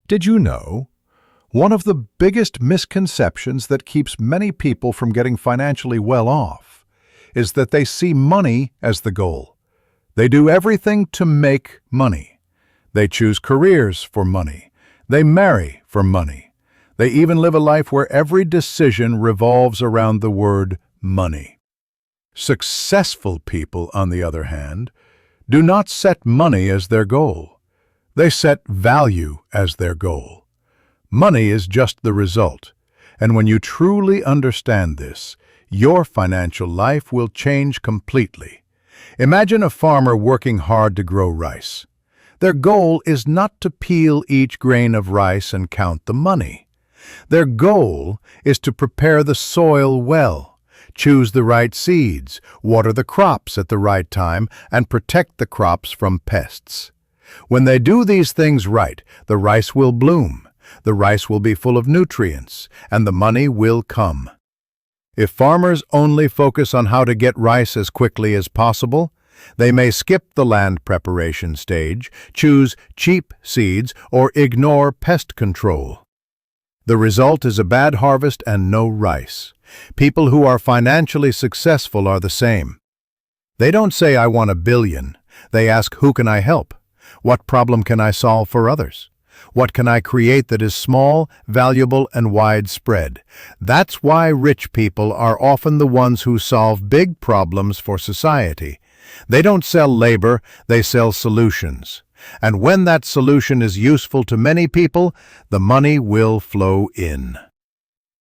Did you know? One of the biggest misconceptions that keeps many people from getting financially well off is that they see money as the goal. They do everything to make money. They choose careers for money. They marry for money. They even live a life where every decision revolves around the word money. Successful people, on the other hand, do not set money as their goal. They set value as their goal. Money is just the result, and when you truly understand this, your financial life will change completely. Imagine a farmer working hard to grow rice. Their goal is not to peel each grain of rice and count the money. Their goal is to prepare the soil well, choose the right seeds, water the crops at the right time, and protect the crops from pests. When they do these things right, the rice will bloom, the rice will be full of nutrients, and the money will come. If farmers only focus on how to get rice as quickly as possible, they may skip the land preparation stage, choose cheap seeds, or ignore pest control. The result is a bad harvest and no rice. People who are financially successful are the same. They don't say, "I want $1 billion." They ask, "Who can I help? What problem can I solve for others? What can I create that is small, valuable, and widespread?" That's why rich people are often the ones who solve big problems for society. They don't sell labor, they sell solutions. And when that solution is useful to many people, the money will flow in.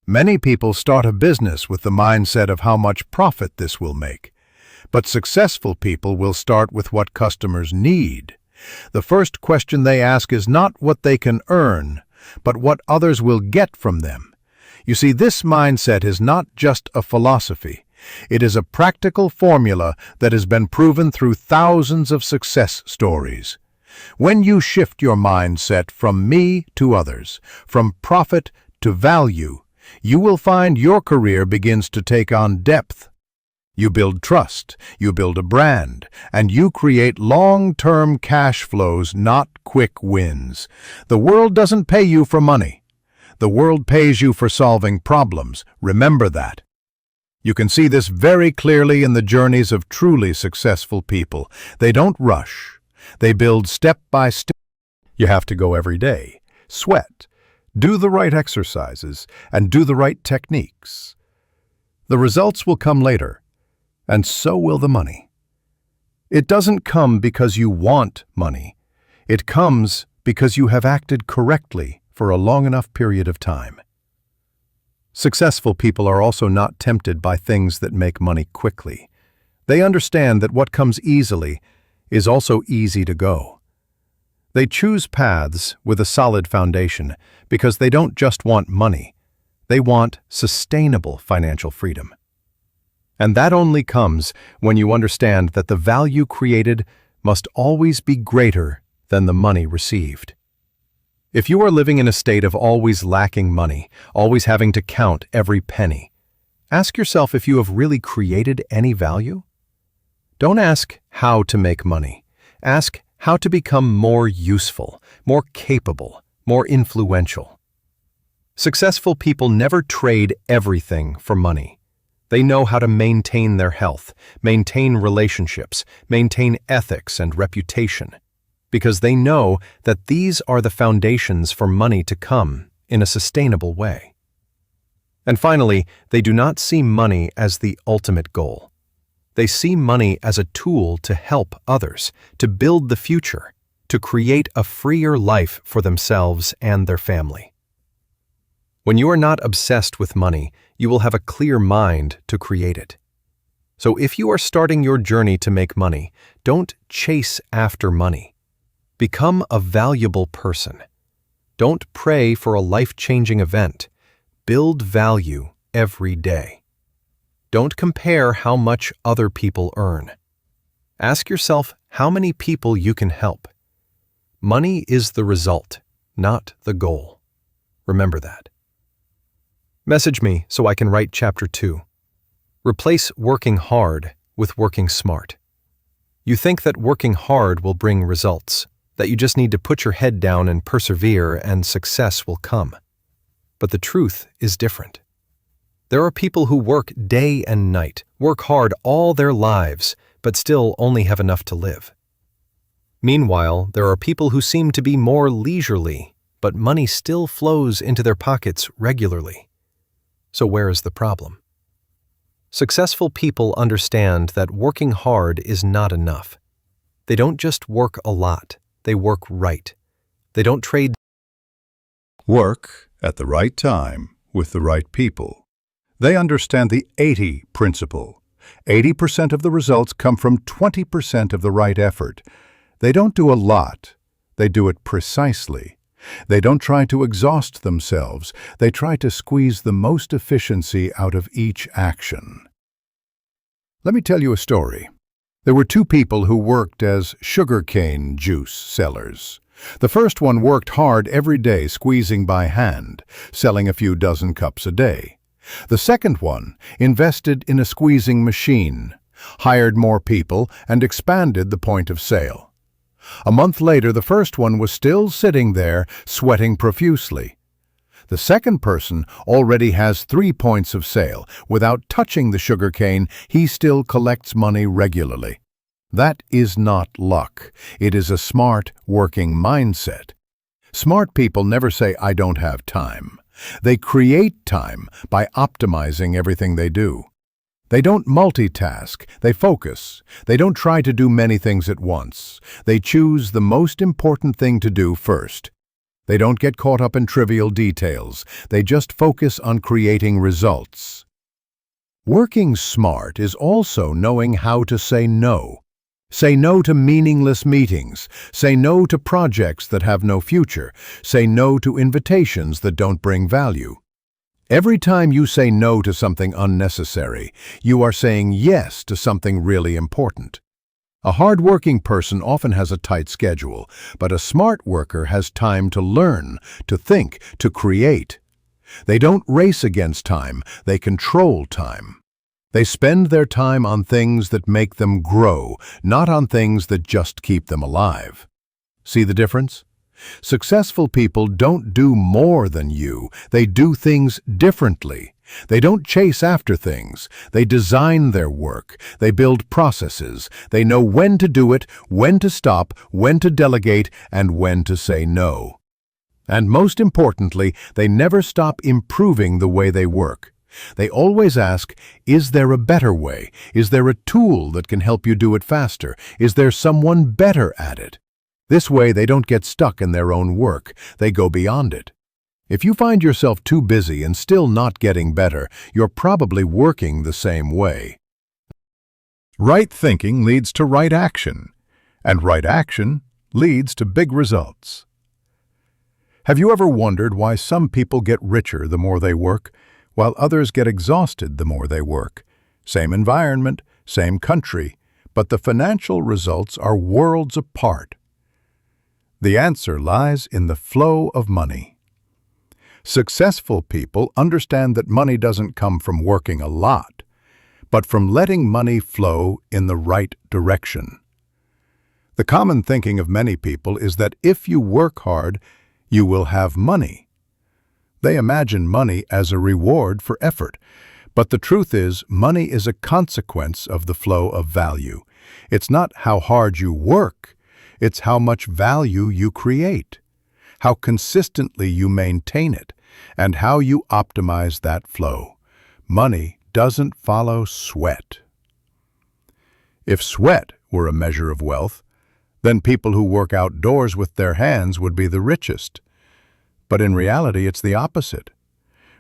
Many people start a business with the mindset of how much profit this will make. But successful people will start with what customers need. The first question they ask is not what they can earn, but what others will get from them. You see, this mindset is not just a philosophy. It is a practical formula that has been proven through thousands of success stories. When you shift your mindset from me to others, from profit to value, you will find your career begins to take on depth. You build trust, you build a brand, and you create long-term cash flows, not quick wins. The world doesn't pay you for money. The world pays you for solving problems. Remember that. You can see this very clearly in the journeys of truly successful people. They don't rush. They build step by step. You have to go every day, sweat, do the right exercises, and do the right techniques. The results will come later. And so will the money. It doesn't come because you want money. It comes because you have acted correctly for a long enough period of time. Successful people are also not tempted by things that make money quickly. They understand that what comes easily is also easy to go. They choose paths with a solid foundation because they don't just want money. They want sustainable financial freedom. And that only comes when you understand that the value created must always be greater than the money received. If you are living in a state of always lacking money, always having to count every penny, ask yourself if you have really created any value. Don't ask how to make money. Ask how to become more useful, more capable, more influential. Successful people never trade everything for money. They know how to maintain their health, maintain relationships, maintain ethics and reputation, because they know that these are the foundations for money to come in a sustainable way. And finally, they do not see money as the ultimate goal. They see money as a tool to help others, to build the future, to create a freer life for themselves and their family. When you are not obsessed with money, you will have a clear mind to create it. So if you are starting your journey to make money, don't chase after money. Become a valuable person. Don't pray for a life-changing event. Build value every day. Don't compare how much other people earn. Ask yourself how many people you can help. Money is the result, not the goal. Remember that. Message me so I can write Chapter 2. Replace working hard with working smart. You think that working hard will bring results. that you just need to put your head down and persevere and success will come. But the truth is different. There are people who work day and night, work hard all their lives, but still only have enough to live. Meanwhile, there are people who seem to be more leisurely, but money still flows into their pockets regularly. So where is the problem? Successful people understand that working hard is not enough. They don't just work a lot, they work right. They don't trade. Work at the right time with the right people. They understand the 80 principle. 80% of the results come from 20% of the right effort. They don't do a lot. They do it precisely. They don't try to exhaust themselves. They try to squeeze the most efficiency out of each action. Let me tell you a story. There were two people who worked as sugarcane juice sellers. The first one worked hard every day, squeezing by hand, selling a few dozen cups a day. The second one invested in a squeezing machine, hired more people, and expanded the point of sale. A month later, the first one was still sitting there, sweating profusely. The second person already has 3 points of sale. Without touching the sugarcane, he still collects money regularly. That is not luck. It is a smart, working mindset. Smart people never say, "I don't have time." They create time by optimizing everything they do. They don't multitask, they focus. They don't try to do many things at once. They choose the most important thing to do first. They don't get caught up in trivial details. They just focus on creating results. Working smart is also knowing how to say no. Say no to meaningless meetings. Say no to projects that have no future. Say no to invitations that don't bring value. Every time you say no to something unnecessary, you are saying yes to something really important. A hard-working person often has a tight schedule, but a smart worker has time to learn, to think, to create. They don't race against time, they control time. They spend their time on things that make them grow, not on things that just keep them alive. See the difference? Successful people don't do more than you. They do things differently. They don't chase after things. They design their work. They build processes. They know when to do it, when to stop, when to delegate, and when to say no. And most importantly, they never stop improving the way they work. They always ask, is there a better way? Is there a tool that can help you do it faster? Is there someone better at it? This way, they don't get stuck in their own work. They go beyond it. If you find yourself too busy and still not getting better, you're probably working the same way. Right thinking leads to right action, and right action leads to big results. Have you ever wondered why some people get richer the more they work, while others get exhausted the more they work? Same environment, same country, but the financial results are worlds apart. The answer lies in the flow of money. Successful people understand that money doesn't come from working a lot, but from letting money flow in the right direction. The common thinking of many people is that if you work hard, you will have money. They imagine money as a reward for effort, but the truth is, money is a consequence of the flow of value. It's not how hard you work. It's how much value you create, how consistently you maintain it, and how you optimize that flow. Money doesn't follow sweat. If sweat were a measure of wealth, then people who work outdoors with their hands would be the richest. But in reality, it's the opposite.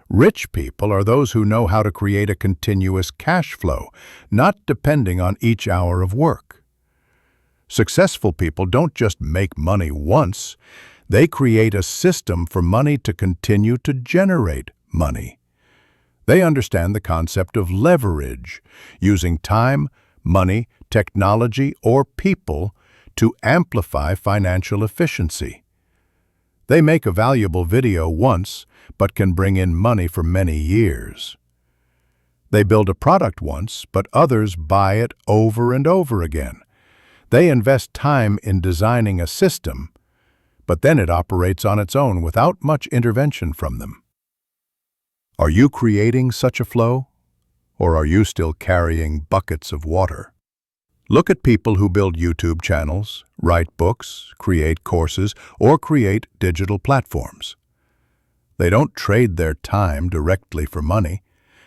Rich people are those who know how to create a continuous cash flow, not depending on each hour of work. Successful people don't just make money once. They create a system for money to continue to generate money. They understand the concept of leverage, using time, money, technology, or people to amplify financial efficiency. They make a valuable video once, but can bring in money for many years. They build a product once, but others buy it over and over again. They invest time in designing a system, but then it operates on its own without much intervention from them. Are you creating such a flow? Or are you still carrying buckets of water? Look at people who build YouTube channels, write books, create courses, or create digital platforms. They don't trade their time directly for money.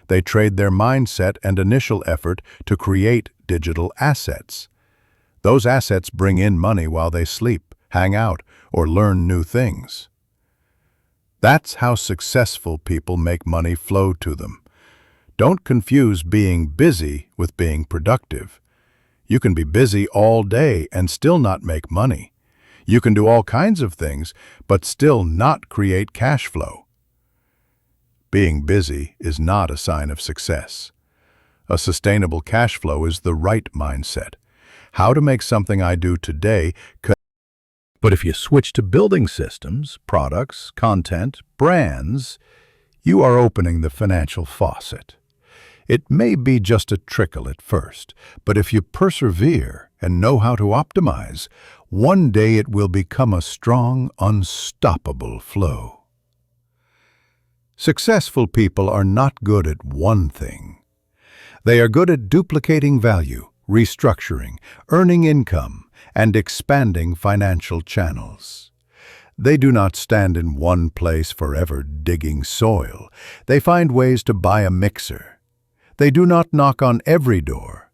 They trade their mindset and initial effort to create digital assets. Those assets bring in money while they sleep, hang out, or learn new things. That's how successful people make money flow to them. Don't confuse being busy with being productive. You can be busy all day and still not make money. You can do all kinds of things, but still not create cash flow. Being busy is not a sign of success. A sustainable cash flow is the right mindset. How to make something I do today. But if you switch to building systems, products, content, brands, you are opening the financial faucet. It may be just a trickle at first, but if you persevere and know how to optimize, one day it will become a strong, unstoppable flow. Successful people are not good at one thing. They are good at duplicating value, restructuring, earning income, and expanding financial channels. They do not stand in one place forever digging soil. They find ways to buy a mixer. They do not knock on every door.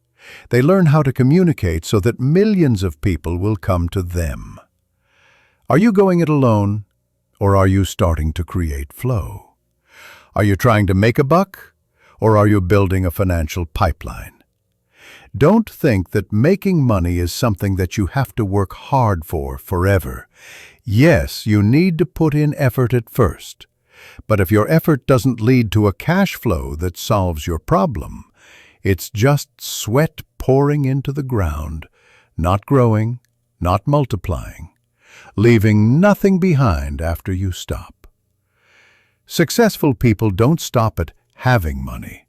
They learn how to communicate so that millions of people will come to them. Are you going it alone, or are you starting to create flow? Are you trying to make a buck, or are you building a financial pipeline? Don't think that making money is something that you have to work hard for forever. Yes, you need to put in effort at first. But if your effort doesn't lead to a cash flow that solves your problem, it's just sweat pouring into the ground, not growing, not multiplying, leaving nothing behind after you stop. Successful people don't stop at having money.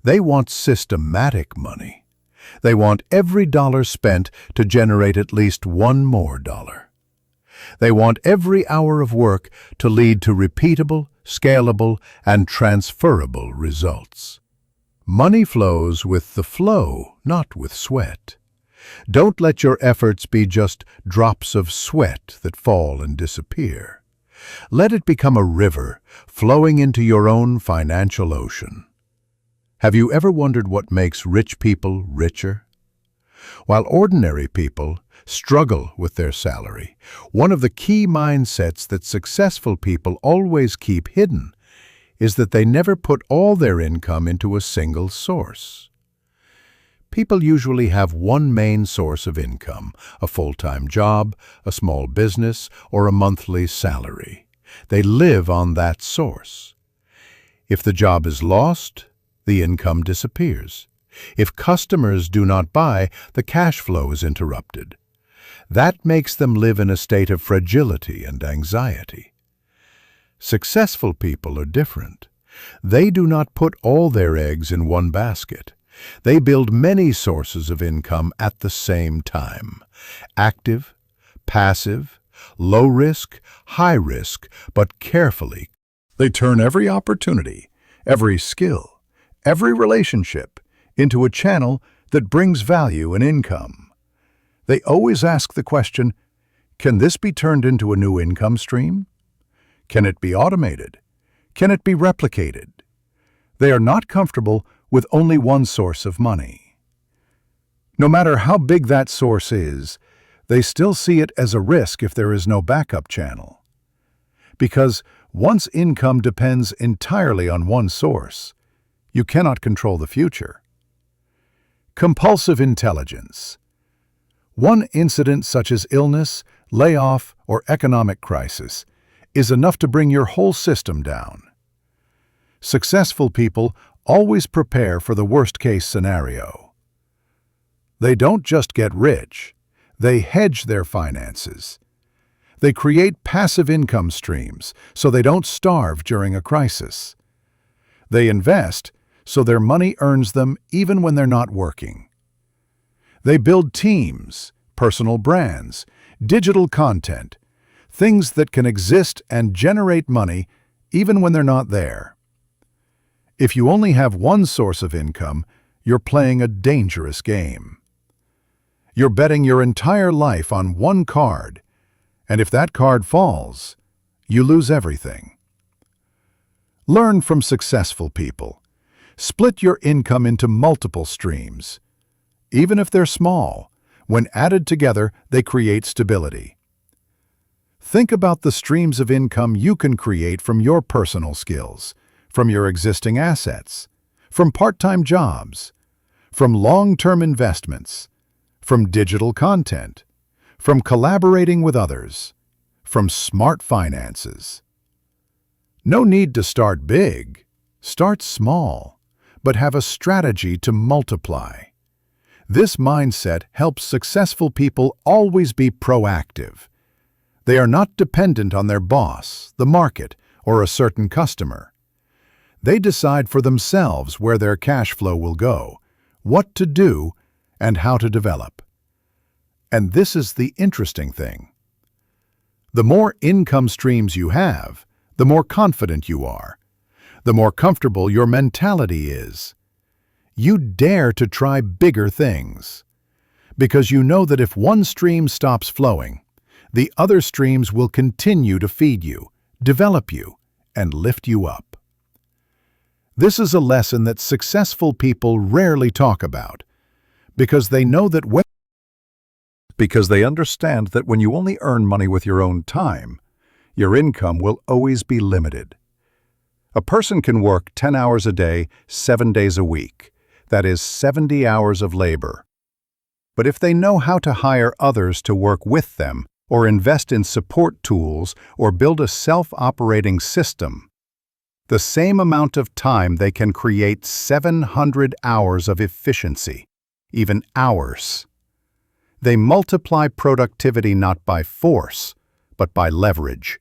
They want systematic money. They want every dollar spent to generate at least one more dollar. They want every hour of work to lead to repeatable, scalable, and transferable results. Money flows with the flow, not with sweat. Don't let your efforts be just drops of sweat that fall and disappear. Let it become a river flowing into your own financial ocean. Have you ever wondered what makes rich people richer? While ordinary people struggle with their salary, one of the key mindsets that successful people always keep hidden is that they never put all their income into a single source. People usually have one main source of income, a full-time job, a small business, or a monthly salary. They live on that source. If the job is lost, the income disappears. If customers do not buy, the cash flow is interrupted. That makes them live in a state of fragility and anxiety. Successful people are different. They do not put all their eggs in one basket. They build many sources of income at the same time. Active, passive, low risk, high risk, but carefully. They turn every opportunity, every skill, every relationship into a channel that brings value and income. They always ask the question, can this be turned into a new income stream? Can it be automated? Can it be replicated? They are not comfortable with only one source of money. No matter how big that source is, they still see it as a risk if there is no backup channel. Because once income depends entirely on one source, you cannot control the future. Compulsive intelligence. One incident such as illness, layoff, or economic crisis is enough to bring your whole system down. Successful people always prepare for the worst-case scenario. They don't just get rich, they hedge their finances. They create passive income streams so they don't starve during a crisis. They invest so their money earns them even when they're not working. They build teams, personal brands, digital content, things that can exist and generate money even when they're not there. If you only have one source of income, you're playing a dangerous game. You're betting your entire life on one card, and if that card falls, you lose everything. Learn from successful people. Split your income into multiple streams. Even if they're small, when added together, they create stability. Think about the streams of income you can create from your personal skills, from your existing assets, from part-time jobs, from long-term investments, from digital content, from collaborating with others, from smart finances. No need to start big. Start small, but have a strategy to multiply. This mindset helps successful people always be proactive. They are not dependent on their boss, the market, or a certain customer. They decide for themselves where their cash flow will go, what to do, and how to develop. And this is the interesting thing. The more income streams you have, the more confident you are, the more comfortable your mentality is. You dare to try bigger things, because you know that if one stream stops flowing, the other streams will continue to feed you, develop you, and lift you up. This is a lesson that successful people rarely talk about, because they understand that when you only earn money with your own time, your income will always be limited. A person can work 10 hours a day, 7 days a week. That is 70 hours of labor. But if they know how to hire others to work with them, or invest in support tools, or build a self-operating system, the same amount of time they can create 700 hours of efficiency, even hours. They multiply productivity not by force, but by leverage.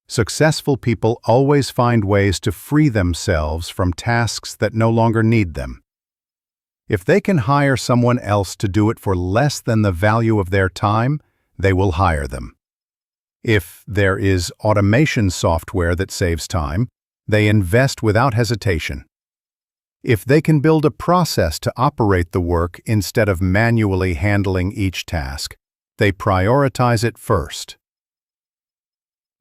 Successful people always find ways to free themselves from tasks that no longer need them. If they can hire someone else to do it for less than the value of their time, they will hire them. If there is automation software that saves time, they invest without hesitation. If they can build a process to operate the work instead of manually handling each task, they prioritize it first.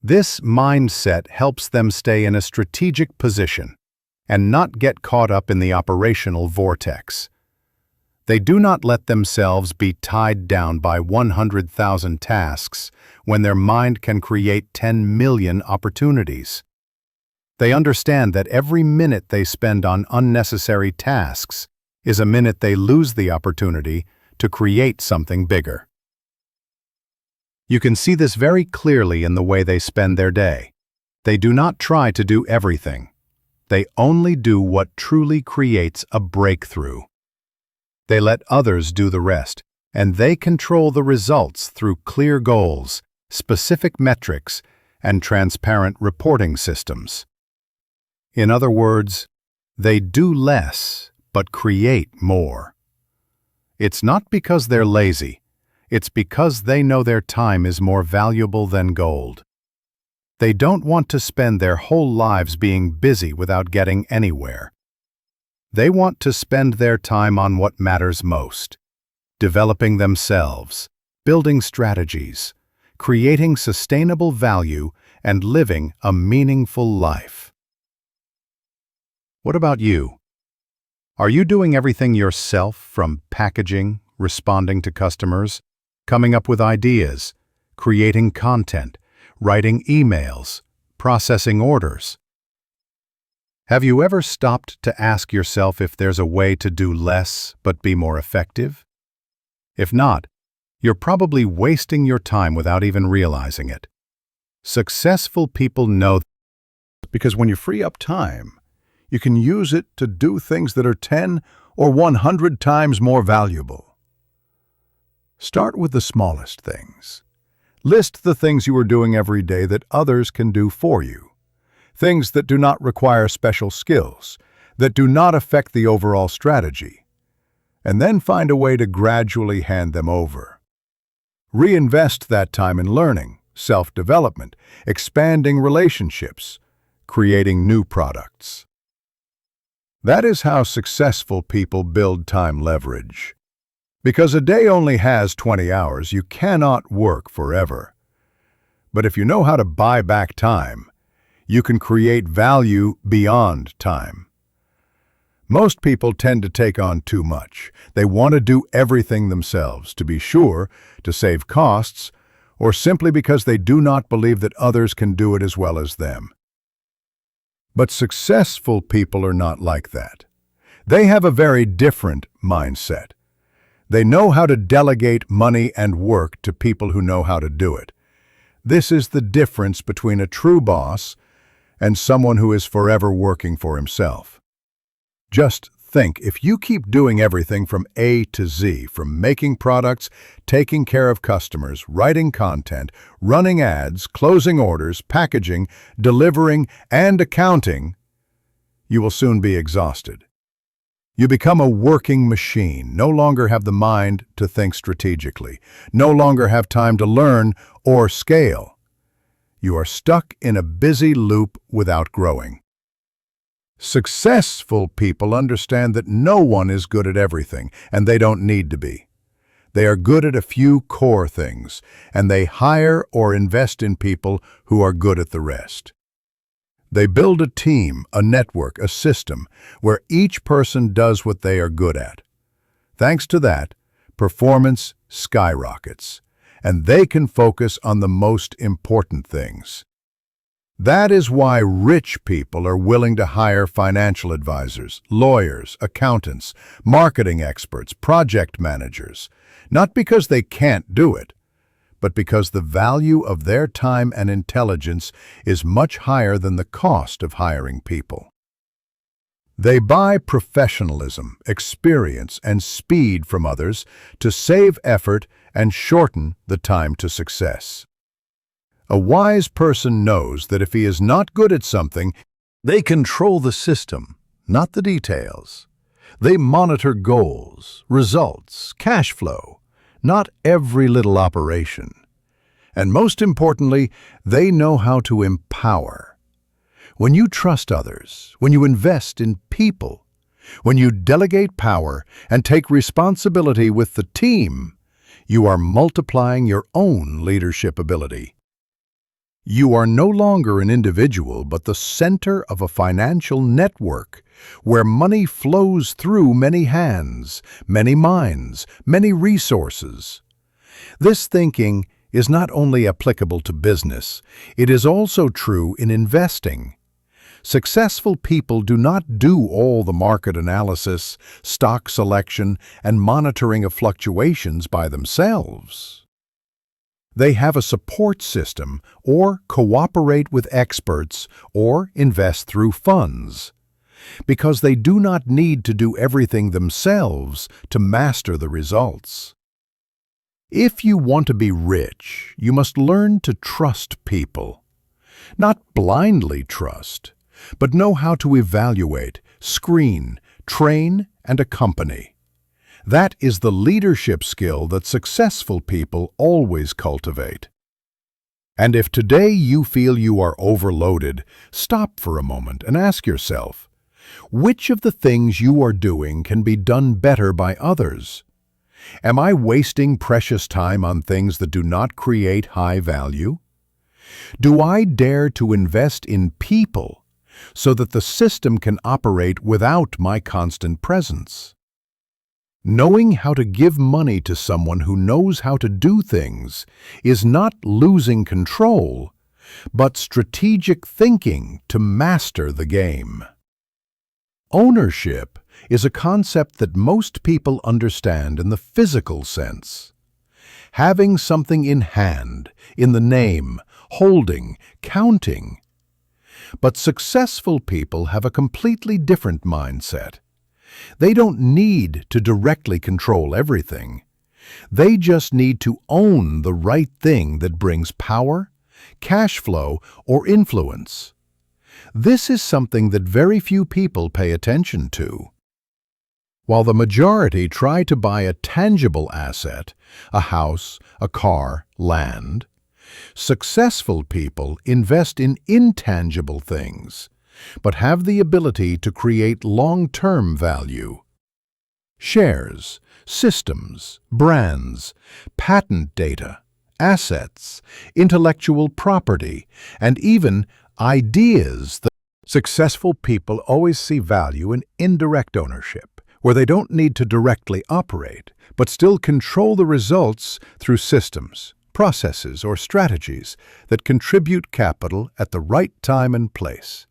This mindset helps them stay in a strategic position and not get caught up in the operational vortex. They do not let themselves be tied down by 100,000 tasks when their mind can create 10 million opportunities. They understand that every minute they spend on unnecessary tasks is a minute they lose the opportunity to create something bigger. You can see this very clearly in the way they spend their day. They do not try to do everything. They only do what truly creates a breakthrough. They let others do the rest, and they control the results through clear goals, specific metrics, and transparent reporting systems. In other words, they do less, but create more. It's not because they're lazy. It's because they know their time is more valuable than gold. They don't want to spend their whole lives being busy without getting anywhere. They want to spend their time on what matters most: developing themselves, building strategies, creating sustainable value, and living a meaningful life. What about you? Are you doing everything yourself, from packaging, responding to customers, coming up with ideas, creating content, writing emails, processing orders? Have you ever stopped to ask yourself if there's a way to do less but be more effective? If not, you're probably wasting your time without even realizing it. Successful people know that, because when you free up time, you can use it to do things that are 10 or 100 times more valuable. Start with the smallest things. List the things you are doing every day that others can do for you. Things that do not require special skills, that do not affect the overall strategy. and then find a way to gradually hand them over. Reinvest that time in learning, self-development, expanding relationships, creating new products. That is how successful people build time leverage. Because a day only has 20 hours, you cannot work forever. But if you know how to buy back time, you can create value beyond time. Most people tend to take on too much. They want to do everything themselves, to be sure, to save costs, or simply because they do not believe that others can do it as well as them. But successful people are not like that. They have a very different mindset. They know how to delegate money and work to people who know how to do it. This is the difference between a true boss and someone who is forever working for himself. Just think, if you keep doing everything from A to Z, from making products, taking care of customers, writing content, running ads, closing orders, packaging, delivering, and accounting, you will soon be exhausted. You become a working machine, no longer have the mind to think strategically, no longer have time to learn or scale. You are stuck in a busy loop without growing. Successful people understand that no one is good at everything, and they don't need to be. They are good at a few core things, and they hire or invest in people who are good at the rest. They build a team, a network, a system, where each person does what they are good at. Thanks to that, performance skyrockets, and they can focus on the most important things. That is why rich people are willing to hire financial advisors, lawyers, accountants, marketing experts, project managers, not because they can't do it, but because the value of their time and intelligence is much higher than the cost of hiring people. They buy professionalism, experience, and speed from others to save effort and shorten the time to success. A wise person knows that if he is not good at something, they control the system, not the details. They monitor goals, results, cash flow, not every little operation. And most importantly, they know how to empower. When you trust others, when you invest in people, when you delegate power and take responsibility with the team, you are multiplying your own leadership ability. You are no longer an individual, but the center of a financial network where money flows through many hands, many minds, many resources. This thinking is not only applicable to business, it is also true in investing. Successful people do not do all the market analysis, stock selection, and monitoring of fluctuations by themselves. They have a support system, or cooperate with experts, or invest through funds, because they do not need to do everything themselves to master the results. If you want to be rich, you must learn to trust people. Not blindly trust, but know how to evaluate, screen, train, and accompany. That is the leadership skill that successful people always cultivate. And if today you feel you are overloaded, stop for a moment and ask yourself, which of the things you are doing can be done better by others? Am I wasting precious time on things that do not create high value? Do I dare to invest in people so that the system can operate without my constant presence? Knowing how to give money to someone who knows how to do things is not losing control, but strategic thinking to master the game. Ownership is a concept that most people understand in the physical sense. Having something in hand, in the name, holding, counting. But successful people have a completely different mindset. They don't need to directly control everything. They just need to own the right thing that brings power, cash flow, or influence. This is something that very few people pay attention to. While the majority try to buy a tangible asset, a house, a car, land, successful people invest in intangible things, but have the ability to create long-term value. Shares, systems, brands, patent data, assets, intellectual property, and even ideas. Successful people always see value in indirect ownership, where they don't need to directly operate, but still control the results through systems, processes, or strategies that contribute capital at the right time and place.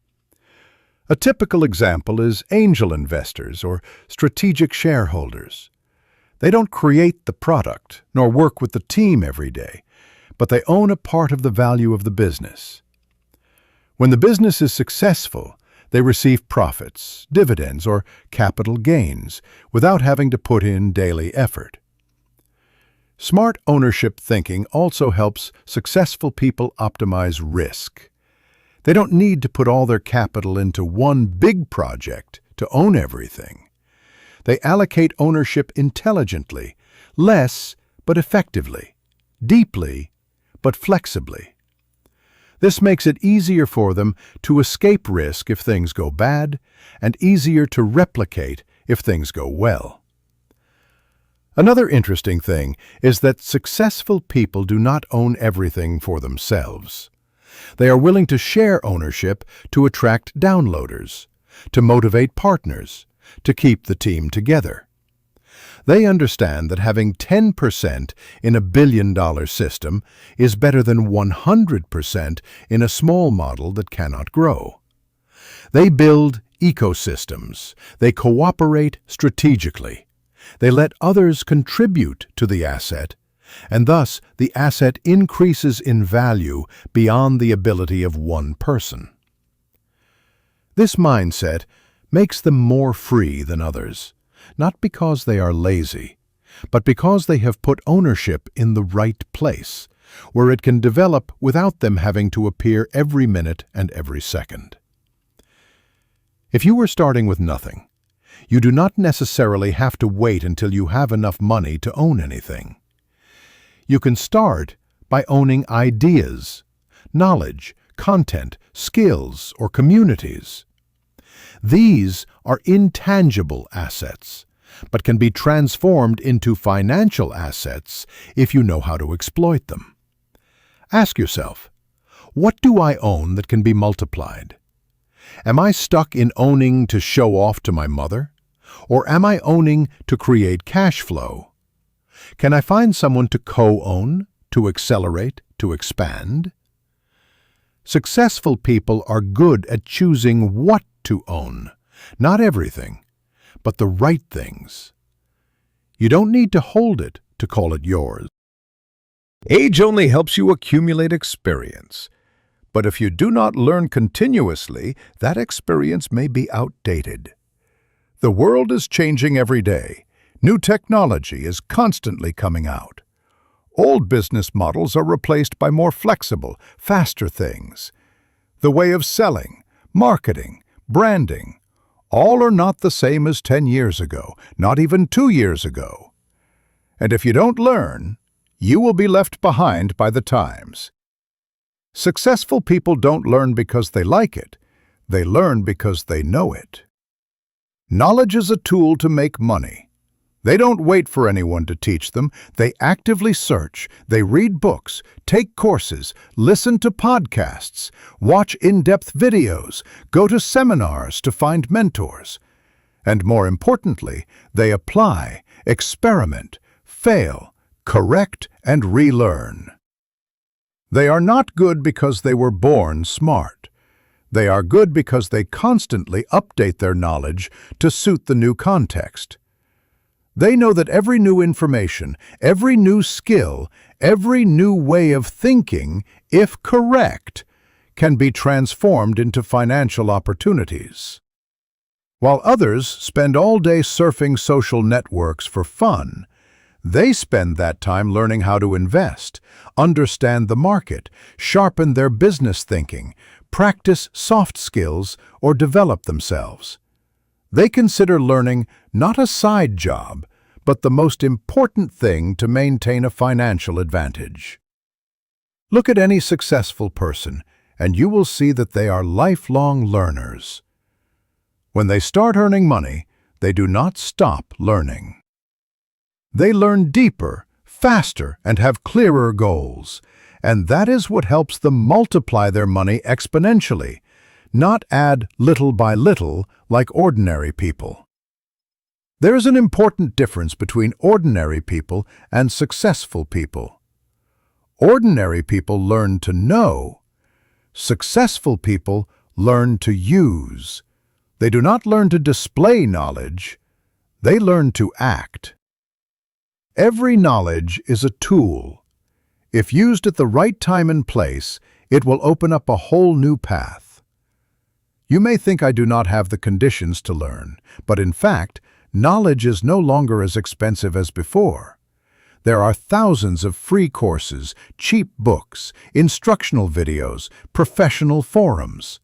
A typical example is angel investors or strategic shareholders. They don't create the product nor work with the team every day, but they own a part of the value of the business. When the business is successful, they receive profits, dividends, or capital gains without having to put in daily effort. Smart ownership thinking also helps successful people optimize risk. They don't need to put all their capital into one big project to own everything. They allocate ownership intelligently, less but effectively, deeply but flexibly. This makes it easier for them to escape risk if things go bad, and easier to replicate if things go well. Another interesting thing is that successful people do not own everything for themselves. They are willing to share ownership to attract downloaders, to motivate partners, to keep the team together. They understand that having 10% in a billion-dollar system is better than 100% in a small model that cannot grow. They build ecosystems. They cooperate strategically. They let others contribute to the asset, and thus the asset increases in value beyond the ability of one person. This mindset makes them more free than others, not because they are lazy, but because they have put ownership in the right place, where it can develop without them having to appear every minute and every second. If you were starting with nothing, you do not necessarily have to wait until you have enough money to own anything. You can start by owning ideas, knowledge, content, skills, or communities. These are intangible assets, but can be transformed into financial assets if you know how to exploit them. Ask yourself, what do I own that can be multiplied? Am I stuck in owning to show off to my mother? Or am I owning to create cash flow? Can I find someone to co-own, to accelerate, to expand? Successful people are good at choosing what to own, not everything, but the right things. You don't need to hold it to call it yours. Age only helps you accumulate experience. But if you do not learn continuously, that experience may be outdated. The world is changing every day. New technology is constantly coming out. Old business models are replaced by more flexible, faster things. The way of selling, marketing, branding, all are not the same as 10 years ago, not even 2 years ago. And if you don't learn, you will be left behind by the times. Successful people don't learn because they like it. They learn because they know it. Knowledge is a tool to make money. They don't wait for anyone to teach them. They actively search. They read books, take courses, listen to podcasts, watch in-depth videos, go to seminars to find mentors. And more importantly, they apply, experiment, fail, correct, and relearn. They are not good because they were born smart. They are good because they constantly update their knowledge to suit the new context. They know that every new information, every new skill, every new way of thinking, if correct, can be transformed into financial opportunities. While others spend all day surfing social networks for fun, they spend that time learning how to invest, understand the market, sharpen their business thinking, practice soft skills, or develop themselves. They consider learning not a side job, but the most important thing to maintain a financial advantage. Look at any successful person, and you will see that they are lifelong learners. When they start earning money, they do not stop learning. They learn deeper, faster, and have clearer goals, and that is what helps them multiply their money exponentially, not add little by little like ordinary people. There is an important difference between ordinary people and successful people. Ordinary people learn to know. Successful people learn to use. They do not learn to display knowledge. They learn to act. Every knowledge is a tool. If used at the right time and place, it will open up a whole new path. You may think I do not have the conditions to learn, but in fact, knowledge is no longer as expensive as before. There are thousands of free courses, cheap books, instructional videos, professional forums.